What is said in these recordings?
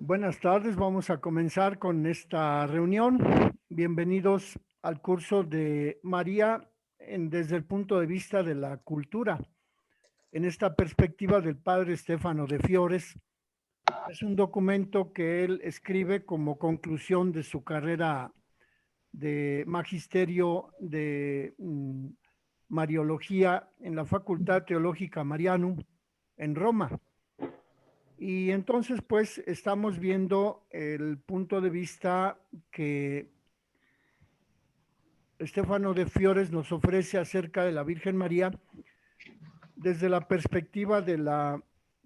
Buenas tardes, vamos a comenzar con esta reunión. Bienvenidos al curso de María desde el punto de vista de la cultura. En esta perspectiva del padre Stefano de Fiores, es un documento que él escribe como conclusión de su carrera de magisterio de Mariología en la Facultad Teológica Marianum en Roma. Y entonces, pues, estamos viendo el punto de vista que Stefano de Fiores nos ofrece acerca de la Virgen María desde la perspectiva de la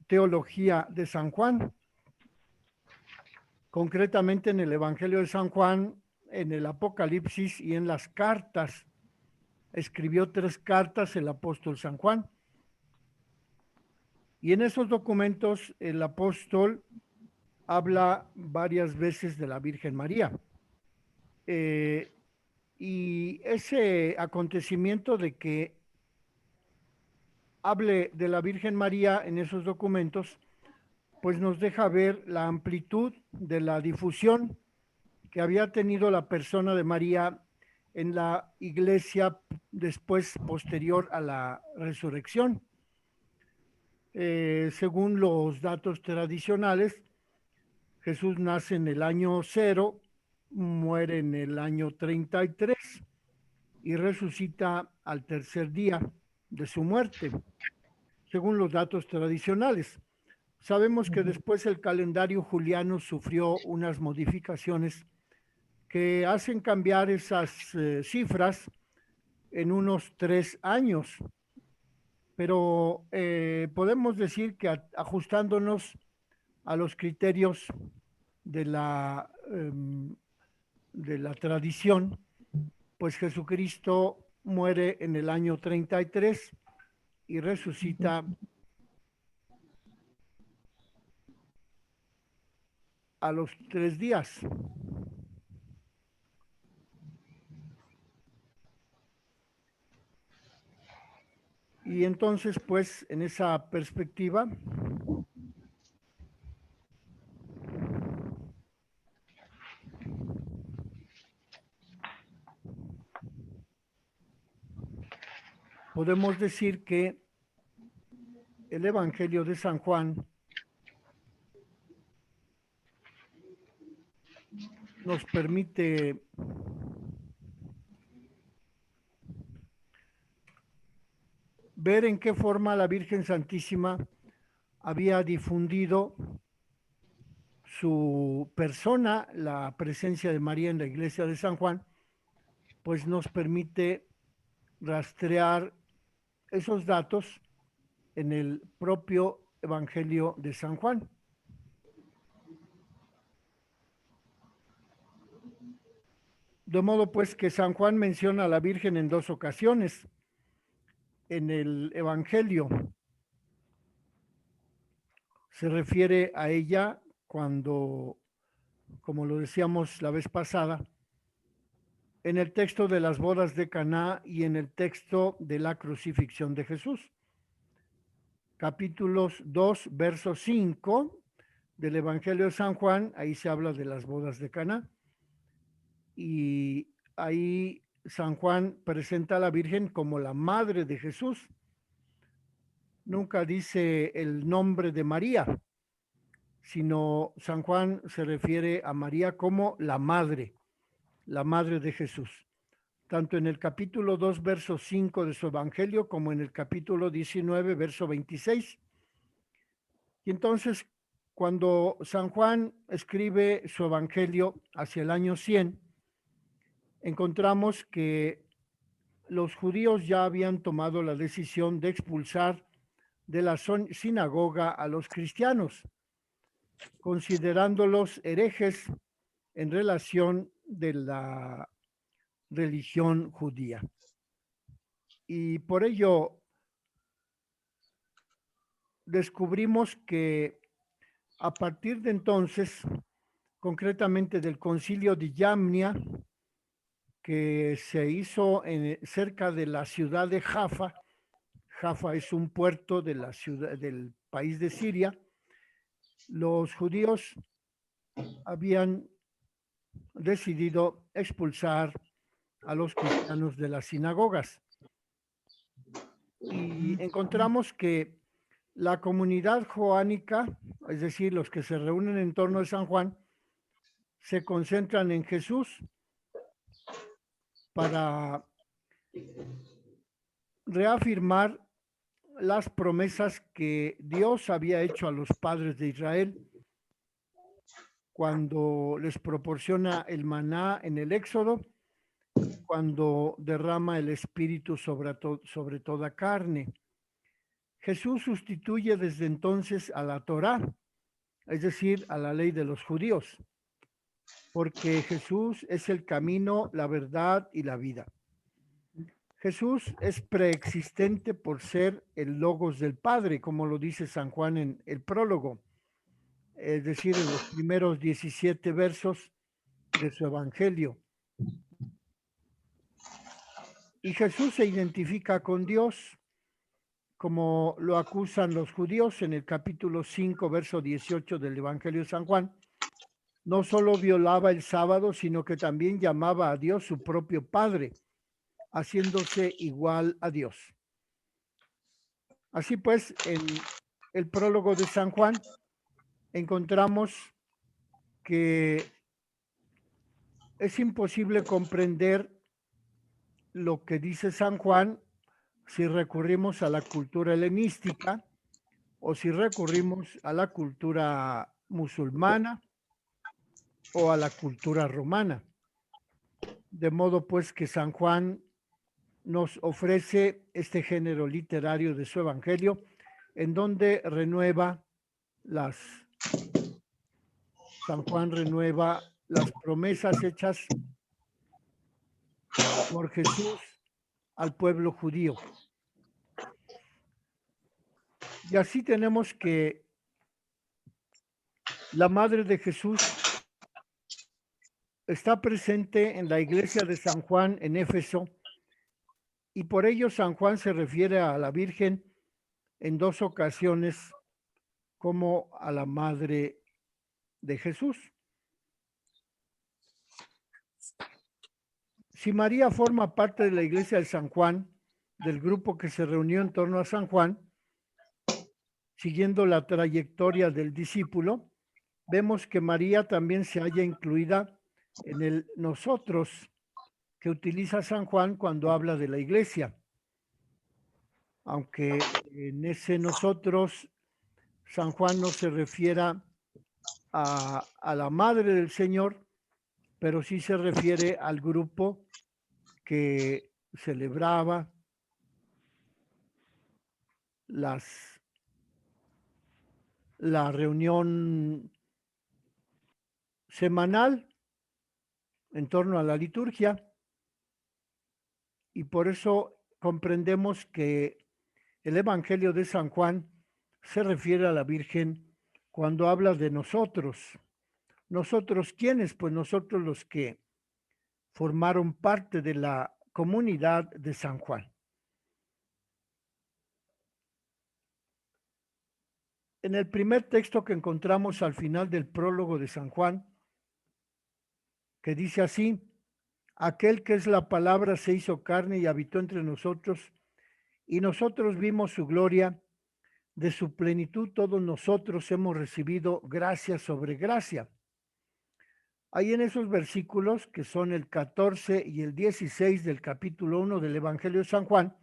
teología de San Juan, concretamente en el Evangelio de San Juan, en el Apocalipsis y en las cartas. Escribió 3 cartas el apóstol San Juan. Y en esos documentos el apóstol habla varias veces de la Virgen María. Y ese acontecimiento de que hable de la Virgen María en esos documentos, pues nos deja ver la amplitud de la difusión que había tenido la persona de María en la iglesia después, posterior a la resurrección. Según los datos tradicionales, Jesús nace en el año 0, muere en el año 33 y resucita al tercer día de su muerte, según los datos tradicionales. Sabemos que después el calendario juliano sufrió unas modificaciones que hacen cambiar esas cifras en unos 3 años, pero podemos decir que ajustándonos a los criterios de de la tradición, pues Jesucristo muere en el año 33 y resucita a los 3 días. Y entonces, pues, en esa perspectiva, podemos decir que el Evangelio de San Juan nos permite ver en qué forma la Virgen Santísima había difundido su persona, la presencia de María en la iglesia de San Juan, pues nos permite rastrear esos datos en el propio Evangelio de San Juan. De modo pues que San Juan menciona a la Virgen en 2 ocasiones en el Evangelio. Se refiere a ella cuando, como lo decíamos la vez pasada, en el texto de las bodas de Caná y en el texto de la crucifixión de Jesús. Capítulos 2, verso 5 del Evangelio de San Juan, ahí se habla de las bodas de Caná. Y ahí San Juan presenta a la Virgen como la madre de Jesús. Nunca dice el nombre de María, sino San Juan se refiere a María como la madre de Jesús, tanto en el capítulo 2, verso 5 de su Evangelio, como en el capítulo 19, verso 26. Y entonces, cuando San Juan escribe su Evangelio hacia el año 100, encontramos que los judíos ya habían tomado la decisión de expulsar de la sinagoga a los cristianos, considerándolos herejes en relación de la religión judía. Y por ello descubrimos que a partir de entonces, concretamente del concilio de Yamnia, que se hizo cerca de la ciudad de Jaffa. Jaffa es un puerto de la ciudad del país de Siria. Los judíos habían decidido expulsar a los cristianos de las sinagogas. Y encontramos que la comunidad joánica, es decir, los que se reúnen en torno de San Juan, se concentran en Jesús para reafirmar las promesas que Dios había hecho a los padres de Israel cuando les proporciona el maná en el Éxodo, cuando derrama el Espíritu sobre toda carne. Jesús sustituye desde entonces a la Torá, es decir, a la ley de los judíos, porque Jesús es el camino, la verdad y la vida. Jesús es preexistente por ser el logos del Padre, como lo dice San Juan en el prólogo, es decir, en los primeros 17 versos de su Evangelio. Y Jesús se identifica con Dios, como lo acusan los judíos en el capítulo 5, verso 18 del Evangelio de San Juan. No solo violaba el sábado, sino que también llamaba a Dios su propio Padre, haciéndose igual a Dios. Así pues, en el prólogo de San Juan encontramos que es imposible comprender lo que dice San Juan si recurrimos a la cultura helenística o si recurrimos a la cultura musulmana o a la cultura romana. De modo pues que San Juan nos ofrece este género literario de su evangelio en donde San Juan renueva las promesas hechas por Jesús al pueblo judío. Y así tenemos que la madre de Jesús está presente en la iglesia de San Juan en Éfeso, y por ello San Juan se refiere a la Virgen en dos ocasiones como a la madre de Jesús. Si María forma parte de la iglesia de San Juan, del grupo que se reunió en torno a San Juan, siguiendo la trayectoria del discípulo, vemos que María también se halla incluida en el nosotros que utiliza San Juan cuando habla de la iglesia. Aunque en ese nosotros San Juan no se refiera a la madre del Señor, pero sí se refiere al grupo que celebraba la reunión semanal en torno a la liturgia, y por eso comprendemos que el Evangelio de San Juan se refiere a la Virgen cuando habla de nosotros. ¿Nosotros quiénes? Pues nosotros los que formaron parte de la comunidad de San Juan. En el primer texto que encontramos al final del prólogo de San Juan, que dice así: aquel que es la palabra se hizo carne y habitó entre nosotros, y nosotros vimos su gloria, de su plenitud todos nosotros hemos recibido gracia sobre gracia. Ahí en esos versículos, que son el 14 y el 16 del capítulo 1 del Evangelio de San Juan,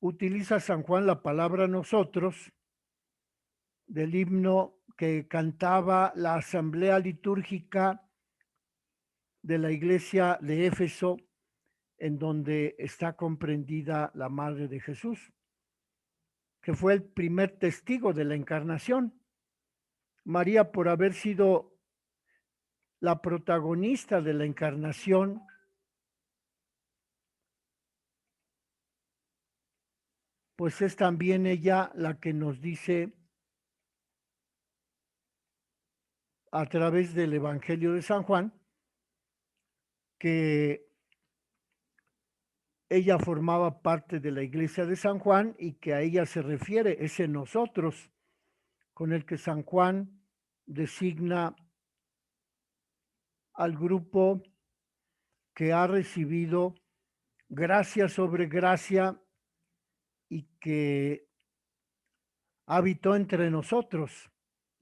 utiliza San Juan la palabra nosotros del himno que cantaba la asamblea litúrgica de la iglesia de Éfeso, en donde está comprendida la Madre de Jesús, que fue el primer testigo de la encarnación. María, por haber sido la protagonista de la encarnación, pues es también ella la que nos dice a través del Evangelio de San Juan que ella formaba parte de la iglesia de San Juan y que a ella se refiere ese nosotros con el que San Juan designa al grupo que ha recibido gracia sobre gracia y que habitó entre nosotros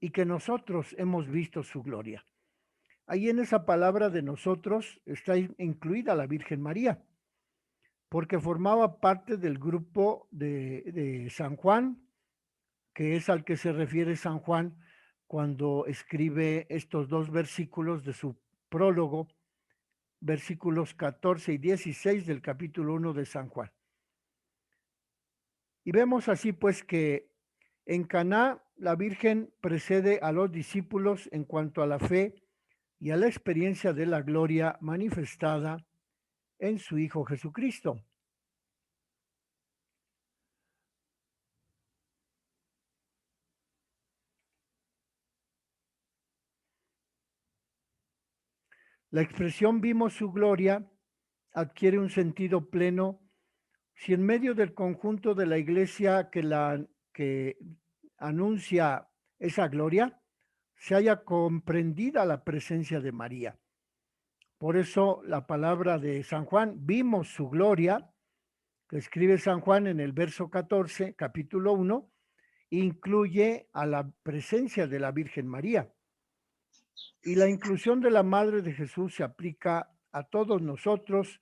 y que nosotros hemos visto su gloria. Ahí en esa palabra de nosotros está incluida la Virgen María, porque formaba parte del grupo de San Juan, que es al que se refiere San Juan cuando escribe estos dos versículos de su prólogo, versículos 14 y 16 del capítulo 1 de San Juan. Y vemos así pues que en Caná la Virgen precede a los discípulos en cuanto a la fe y a la experiencia de la gloria manifestada en su Hijo Jesucristo. La expresión vimos su gloria adquiere un sentido pleno si en medio del conjunto de la iglesia que anuncia esa gloria se haya comprendida la presencia de María. Por eso la palabra de San Juan, vimos su gloria, que escribe San Juan en el verso 14, capítulo 1, incluye a la presencia de la Virgen María. Y la inclusión de la Madre de Jesús se aplica a todos nosotros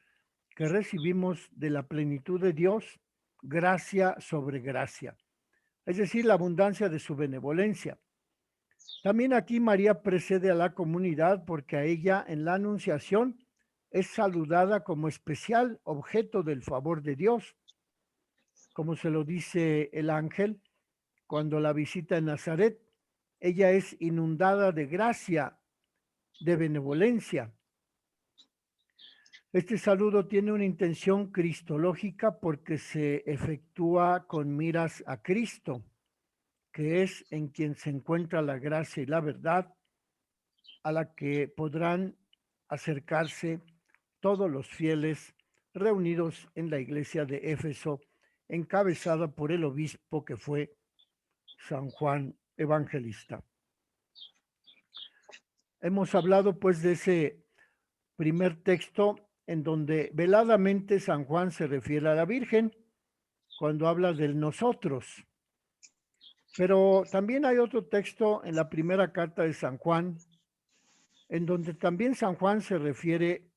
que recibimos de la plenitud de Dios gracia sobre gracia, es decir, la abundancia de su benevolencia. También aquí María precede a la comunidad porque a ella en la anunciación es saludada como especial objeto del favor de Dios, como se lo dice el ángel cuando la visita en Nazaret. Ella es inundada de gracia, de benevolencia. Este saludo tiene una intención cristológica porque se efectúa con miras a Cristo, que es en quien se encuentra la gracia y la verdad, a la que podrán acercarse todos los fieles reunidos en la iglesia de Éfeso, encabezada por el obispo que fue San Juan Evangelista. Hemos hablado pues de ese primer texto en donde veladamente San Juan se refiere a la Virgen cuando habla del nosotros. Pero también hay otro texto en la primera carta de San Juan, en donde también San Juan se refiere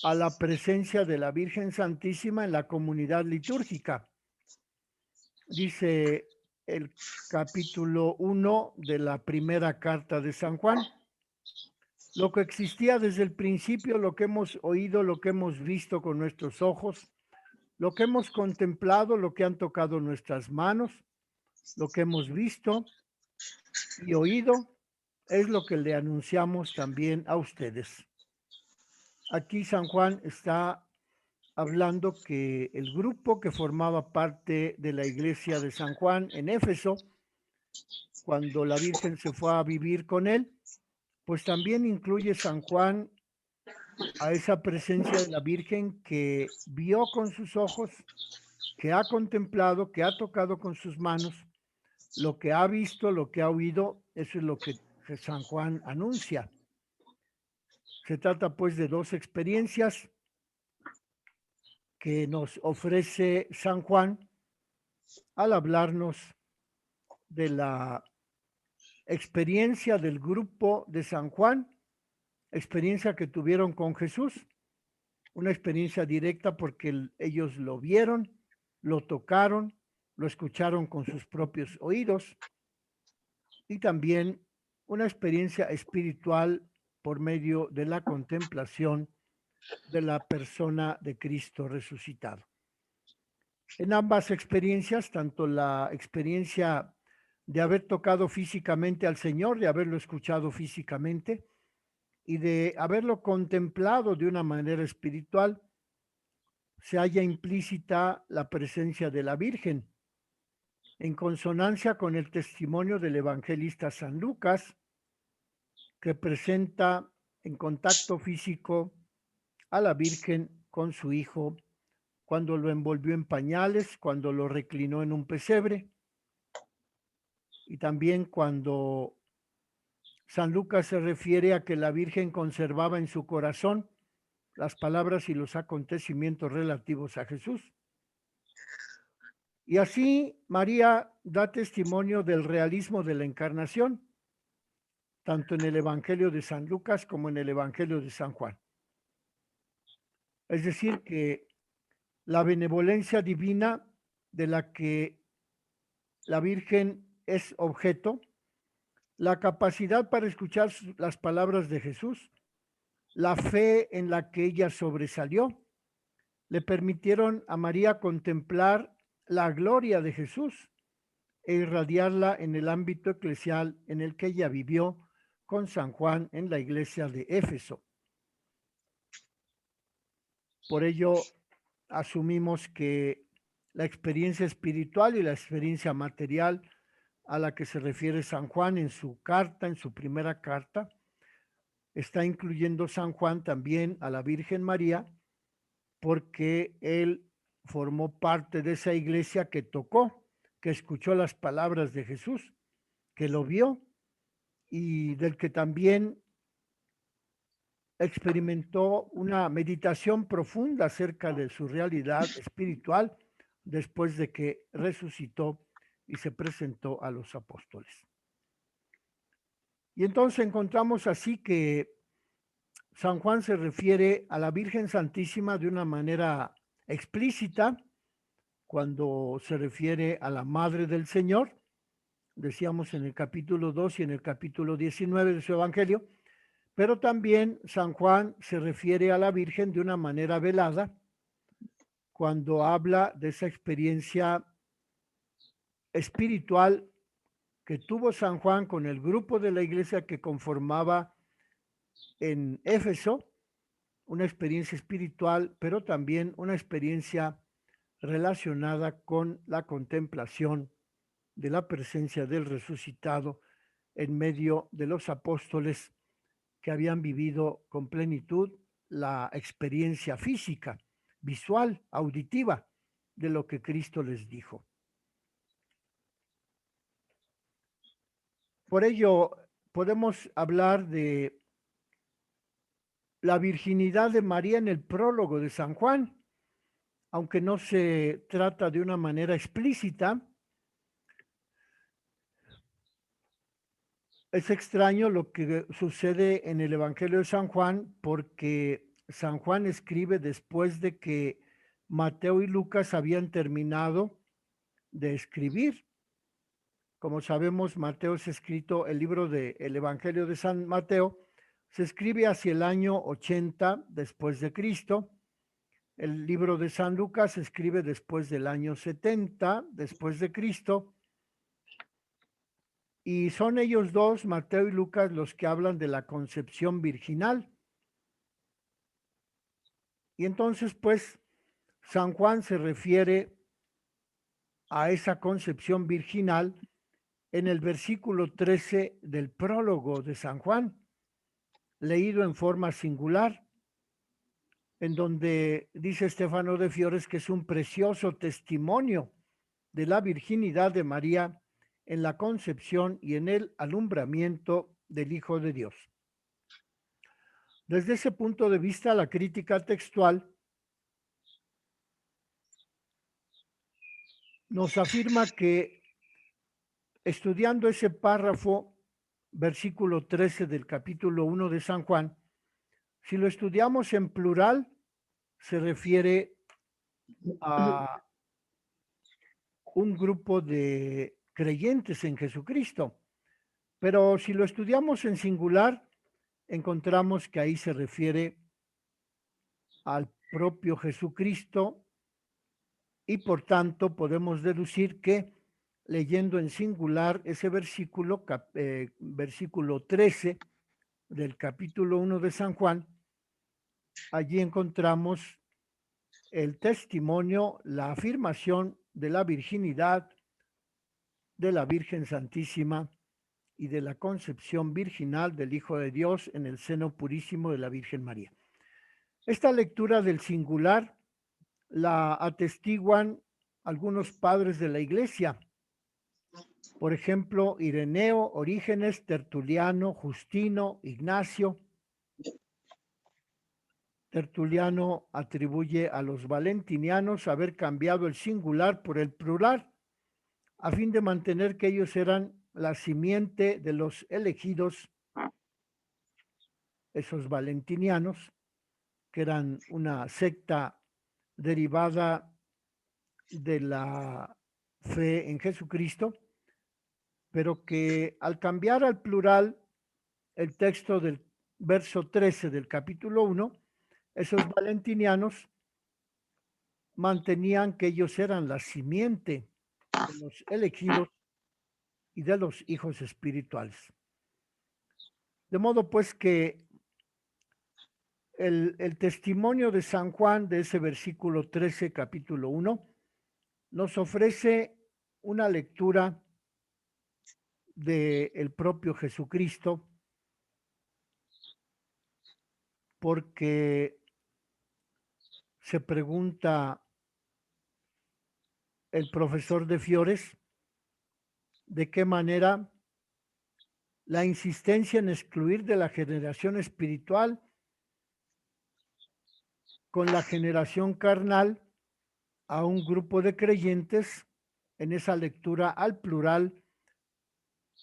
a la presencia de la Virgen Santísima en la comunidad litúrgica. Dice el capítulo 1 de la primera carta de San Juan: lo que existía desde el principio, lo que hemos oído, lo que hemos visto con nuestros ojos, lo que hemos contemplado, lo que han tocado nuestras manos, lo que hemos visto y oído, es lo que le anunciamos también a ustedes. Aquí San Juan está hablando que el grupo que formaba parte de la iglesia de San Juan en Éfeso, cuando la Virgen se fue a vivir con él, pues también incluye San Juan a esa presencia de la Virgen que vio con sus ojos, que ha contemplado, que ha tocado con sus manos, lo que ha visto, lo que ha oído. Eso es lo que San Juan anuncia. Se trata pues de dos experiencias que nos ofrece San Juan al hablarnos de la experiencia del grupo de San Juan, experiencia que tuvieron con Jesús, una experiencia directa porque ellos lo vieron, lo tocaron, lo escucharon con sus propios oídos, y también una experiencia espiritual por medio de la contemplación de la persona de Cristo resucitado. En ambas experiencias, tanto la experiencia de haber tocado físicamente al Señor, de haberlo escuchado físicamente y de haberlo contemplado de una manera espiritual, se halla implícita la presencia de la Virgen, en consonancia con el testimonio del evangelista San Lucas, que presenta en contacto físico a la Virgen con su hijo cuando lo envolvió en pañales, cuando lo reclinó en un pesebre y también cuando San Lucas se refiere a que la Virgen conservaba en su corazón las palabras y los acontecimientos relativos a Jesús. Y así María da testimonio del realismo de la encarnación, tanto en el Evangelio de San Lucas como en el Evangelio de San Juan. Es decir, que la benevolencia divina de la que la Virgen es objeto, la capacidad para escuchar las palabras de Jesús, la fe en la que ella sobresalió, le permitieron a María contemplar la gloria de Jesús e irradiarla en el ámbito eclesial en el que ella vivió con San Juan en la iglesia de Éfeso. Por ello, asumimos que la experiencia espiritual y la experiencia material a la que se refiere San Juan en su carta, en su primera carta, está incluyendo San Juan también a la Virgen María, porque él formó parte de esa iglesia que tocó, que escuchó las palabras de Jesús, que lo vio y del que también experimentó una meditación profunda acerca de su realidad espiritual después de que resucitó y se presentó a los apóstoles. Y entonces encontramos así que San Juan se refiere a la Virgen Santísima de una manera explícita cuando se refiere a la Madre del Señor, decíamos en el capítulo 2 y en el capítulo 19 de su Evangelio, pero también San Juan se refiere a la Virgen de una manera velada cuando habla de esa experiencia espiritual que tuvo San Juan con el grupo de la iglesia que conformaba en Éfeso, una experiencia espiritual, pero también una experiencia relacionada con la contemplación de la presencia del resucitado en medio de los apóstoles que habían vivido con plenitud la experiencia física, visual, auditiva de lo que Cristo les dijo. Por ello, podemos hablar de la virginidad de María en el prólogo de San Juan, aunque no se trata de una manera explícita. Es extraño lo que sucede en el Evangelio de San Juan, porque San Juan escribe después de que Mateo y Lucas habían terminado de escribir. Como sabemos, Mateo es escrito, el libro del Evangelio de San Mateo se escribe hacia el año 80 después de Cristo. El libro de San Lucas se escribe después del año 70 después de Cristo. Y son ellos dos, Mateo y Lucas, los que hablan de la concepción virginal. Y entonces, pues, San Juan se refiere a esa concepción virginal en el versículo 13 del prólogo de San Juan, leído en forma singular, en donde dice Estefano de Fiores que es un precioso testimonio de la virginidad de María en la concepción y en el alumbramiento del Hijo de Dios. Desde ese punto de vista, la crítica textual nos afirma que estudiando ese párrafo, versículo 13 del capítulo 1 de San Juan, si lo estudiamos en plural, se refiere a un grupo de creyentes en Jesucristo. Pero si lo estudiamos en singular, encontramos que ahí se refiere al propio Jesucristo y por tanto podemos deducir que leyendo en singular ese versículo, versículo 13 del capítulo 1 de San Juan, allí encontramos el testimonio, la afirmación de la virginidad de la Virgen Santísima y de la concepción virginal del Hijo de Dios en el seno purísimo de la Virgen María. Esta lectura del singular la atestiguan algunos padres de la Iglesia, Por ejemplo, Ireneo, Orígenes, Tertuliano, Justino, Ignacio. Tertuliano atribuye a los valentinianos haber cambiado el singular por el plural, a fin de mantener que ellos eran la simiente de los elegidos, esos valentinianos, que eran una secta derivada de la fe en Jesucristo, pero que al cambiar al plural el texto del verso 13 del capítulo 1, esos valentinianos mantenían que ellos eran la simiente de los elegidos y de los hijos espirituales. De modo pues que el testimonio de San Juan de ese versículo 13, capítulo 1, nos ofrece una lectura del propio Jesucristo, porque se pregunta el profesor de Fiores de qué manera la insistencia en excluir de la generación espiritual con la generación carnal a un grupo de creyentes en esa lectura al plural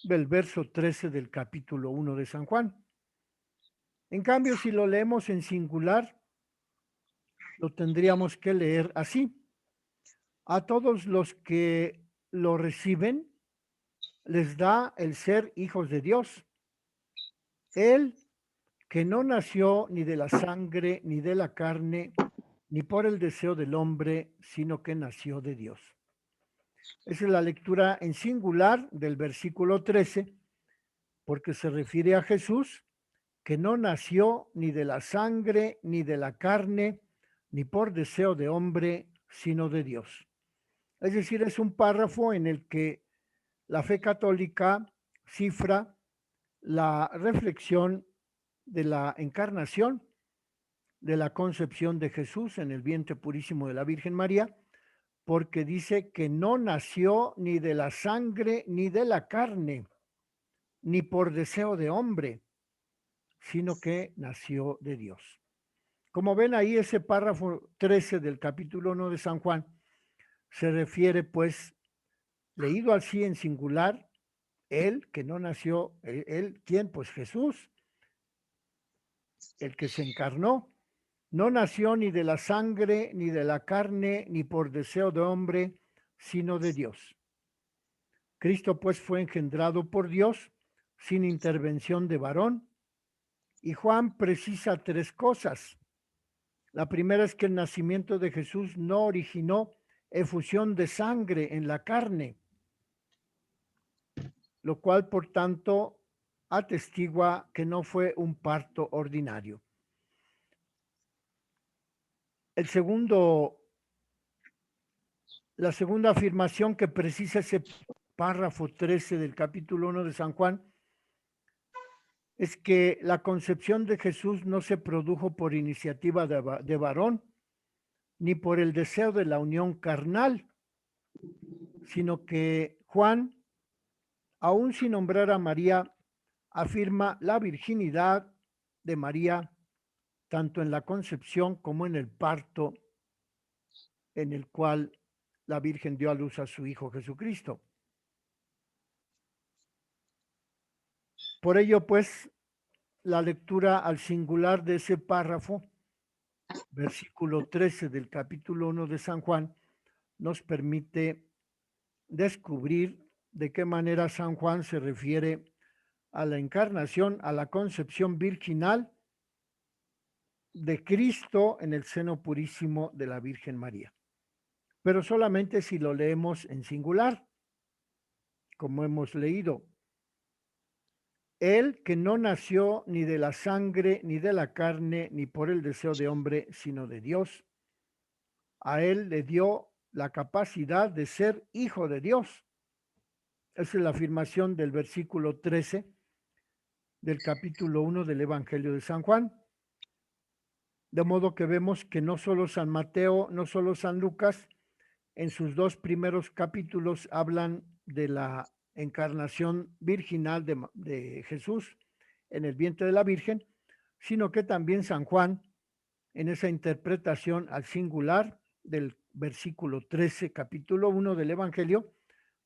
del verso 13 del capítulo 1 de San Juan. En cambio, si lo leemos en singular, lo tendríamos que leer así. A todos los que lo reciben, les da el ser hijos de Dios. Él que no nació ni de la sangre, ni de la carne, ni por el deseo del hombre, sino que nació de Dios. Esa es la lectura en singular del versículo 13, porque se refiere a Jesús, que no nació ni de la sangre, ni de la carne, ni por deseo de hombre, sino de Dios. Es decir, es un párrafo en el que la fe católica cifra la reflexión de la encarnación, de la concepción de Jesús en el vientre purísimo de la Virgen María, porque dice que no nació ni de la sangre ni de la carne, ni por deseo de hombre, sino que nació de Dios. Como ven ahí, ese párrafo 13 del capítulo 1 de San Juan se refiere, pues, leído así en singular, él que no nació, él, ¿quién? Pues Jesús, el que se encarnó, no nació ni de la sangre, ni de la carne, ni por deseo de hombre, sino de Dios. Cristo pues fue engendrado por Dios sin intervención de varón. Y Juan precisa tres cosas. La primera es que el nacimiento de Jesús no originó efusión de sangre en la carne, lo cual por tanto atestigua que no fue un parto ordinario. La segunda afirmación que precisa ese párrafo 13 del capítulo 1 de San Juan es que la concepción de Jesús no se produjo por iniciativa de varón, ni por el deseo de la unión carnal, sino que Juan, aún sin nombrar a María, afirma la virginidad de María, tanto en la concepción como en el parto, en el cual la Virgen dio a luz a su Hijo Jesucristo. Por ello, pues, la lectura al singular de ese párrafo, versículo 13 del capítulo 1 de San Juan, nos permite descubrir de qué manera San Juan se refiere a la encarnación, a la concepción virginal de Cristo en el seno purísimo de la Virgen María. Pero solamente si lo leemos en singular, como hemos leído. Él que no nació ni de la sangre, ni de la carne, ni por el deseo de hombre, sino de Dios. A él le dio la capacidad de ser hijo de Dios. Esa es la afirmación del versículo 13 del capítulo 1 del Evangelio de San Juan. De modo que vemos que no solo San Mateo, no solo San Lucas, en sus dos primeros capítulos hablan de la encarnación virginal de Jesús en el vientre de la Virgen, sino que también San Juan, en esa interpretación al singular del versículo 13, capítulo 1 del Evangelio,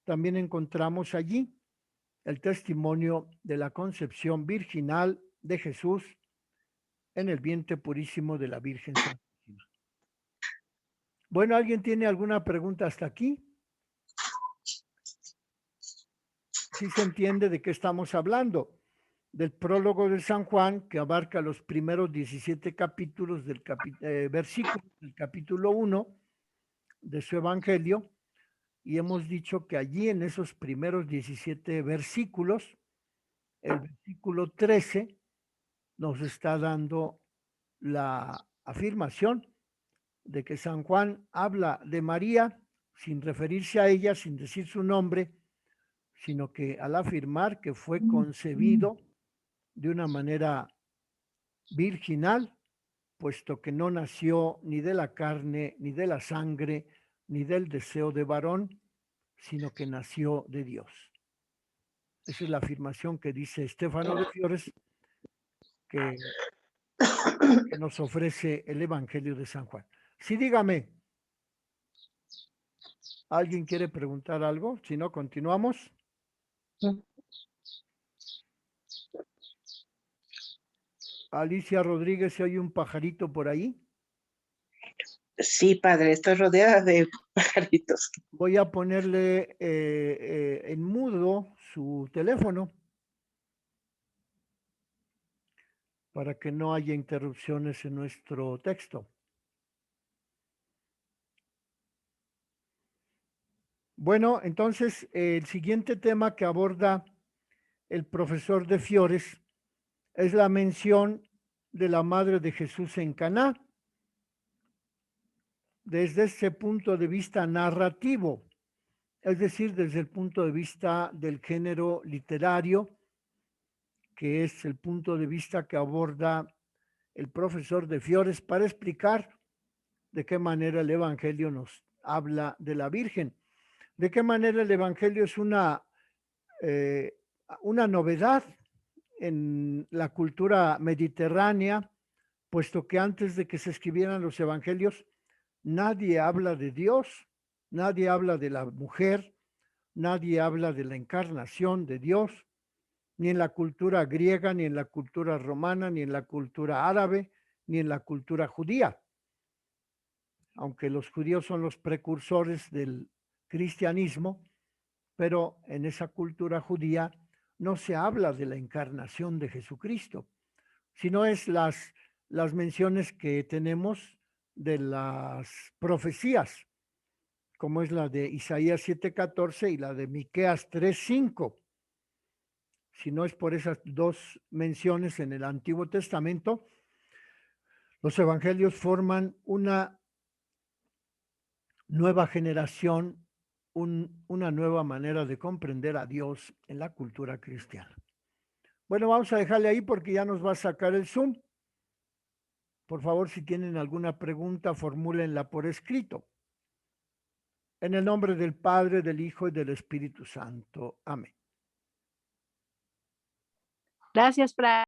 también encontramos allí el testimonio de la concepción virginal de Jesús en el vientre purísimo de la Virgen Santísima. Bueno, ¿alguien tiene alguna pregunta hasta aquí? ¿Sí se entiende de qué estamos hablando? Del prólogo de San Juan, que abarca los primeros 17 capítulos del versículo del capítulo 1 de su Evangelio, y hemos dicho que allí en esos primeros 17 versículos, el versículo 13 nos está dando la afirmación de que San Juan habla de María sin referirse a ella, sin decir su nombre, sino que al afirmar que fue concebido de una manera virginal, puesto que no nació ni de la carne, ni de la sangre, ni del deseo de varón, sino que nació de Dios. Esa es la afirmación que dice Estéfano de Fiores, que nos ofrece el Evangelio de San Juan. Sí, dígame. ¿Alguien quiere preguntar algo? Si no, continuamos. Alicia Rodríguez, ¿se oye un pajarito por ahí? Sí, padre, estoy rodeada de pajaritos. Voy a ponerle en mudo su teléfono para que no haya interrupciones en nuestro texto. Bueno, entonces el siguiente tema que aborda el profesor de Fiores es la mención de la madre de Jesús en Caná desde ese punto de vista narrativo, es decir, desde el punto de vista del género literario, que es el punto de vista que aborda el profesor de Fiores para explicar de qué manera el Evangelio nos habla de la Virgen, de qué manera el Evangelio es una novedad en la cultura mediterránea, puesto que antes de que se escribieran los Evangelios, nadie habla de Dios, nadie habla de la mujer, nadie habla de la encarnación de Dios, ni en la cultura griega, ni en la cultura romana, ni en la cultura árabe, ni en la cultura judía. Aunque los judíos son los precursores del cristianismo, pero en esa cultura judía no se habla de la encarnación de Jesucristo, sino es las menciones que tenemos de las profecías, como es la de Isaías 7:14 y la de Miqueas 3:5. Si no es por esas dos menciones en el Antiguo Testamento, los evangelios forman una nueva generación, una nueva manera de comprender a Dios en la cultura cristiana. Bueno, vamos a dejarle ahí porque ya nos va a sacar el Zoom. Por favor, si tienen alguna pregunta, formúlenla por escrito. En el nombre del Padre, del Hijo y del Espíritu Santo. Amén. Gracias, Fray.